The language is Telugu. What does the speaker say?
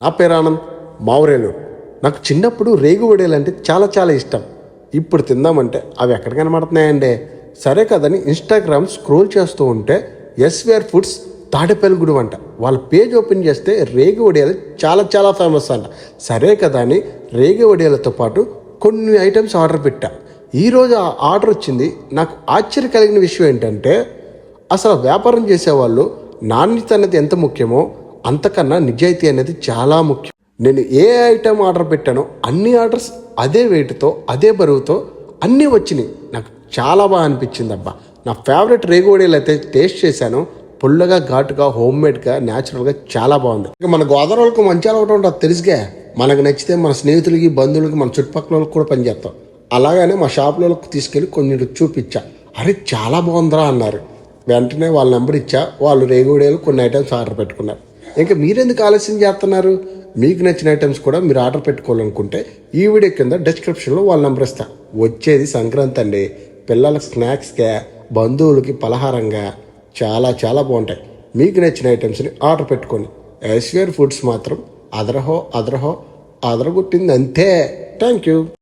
నా పేరు ఆనంద్ మావురేలు. నాకు చిన్నప్పుడు రేగు వడియాలు అంటే చాలా చాలా ఇష్టం. ఇప్పుడు తిందామంటే అవి ఎక్కడ కనబడుతున్నాయండి. సరే కదని ఇన్స్టాగ్రామ్ స్క్రోల్ చేస్తూ ఉంటే ఎస్విఆర్ ఫుడ్స్ తాడేపల్లిగూడెం అంట వాళ్ళ పేజ్ ఓపెన్ చేస్తే రేగి వడియాలు చాలా చాలా ఫేమస్ అంట. సరే కదా అని రేగి వడియాలతో పాటు కొన్ని ఐటమ్స్ ఆర్డర్ పెట్టా. ఈరోజు ఆ ఆర్డర్ వచ్చింది. నాకు ఆశ్చర్య కలిగిన విషయం ఏంటంటే అసలు వ్యాపారం చేసేవాళ్ళు నాణ్యత అనేది ఎంత ముఖ్యమో అంతకన్నా నిజాయితీ అనేది చాలా ముఖ్యం. నేను ఏ ఐటమ్ ఆర్డర్ పెట్టానో అన్ని ఆర్డర్స్ అదే వెయిట్తో అదే బరువుతో అన్నీ వచ్చినాయి. నాకు చాలా బాగా అనిపించింది. అబ్బా, నా ఫేవరెట్ రేగు వడియాలు అయితే టేస్ట్ చేశాను. పుల్లగా, ఘాటుగా, హోమ్ మేడ్గా, న్యాచురల్గా చాలా బాగుంది. ఇక మన గోదావరికి మంచి అలవాటు ఉంటుంది తెలుసుగా. మనకు నచ్చితే మన స్నేహితులకి, బంధువులకి, మన చుట్టుపక్కల వాళ్ళకి కూడా పనిచేస్తాం. అలాగనే మా షాప్లోకి తీసుకెళ్ళి కొన్ని చూపించా. అరే చాలా బాగుందిరా అన్నారు. వెంటనే వాళ్ళ నెంబర్ ఇచ్చా. వాళ్ళు రేగు వడియాలు కొన్ని ఐటమ్స్ ఆర్డర్ పెట్టుకున్నారు. ఇంకా మీరెందుకు ఆలస్యం చేస్తున్నారు? మీకు నచ్చిన ఐటమ్స్ కూడా మీరు ఆర్డర్ పెట్టుకోవాలనుకుంటే ఈ వీడియో కింద డిస్క్రిప్షన్లో వాళ్ళ నెంబర్ ఇస్తా. వచ్చేది సంక్రాంతి అండి. పిల్లలకి స్నాక్స్గా, బంధువులకి పలహారంగా చాలా చాలా బాగుంటాయి. మీకు నచ్చిన ఐటమ్స్ని ఆర్డర్ పెట్టుకోండి. ఎస్విఆర్ ఫుడ్స్ మాత్రం అదరహో అదరగొట్టింది అంతే. Thank you.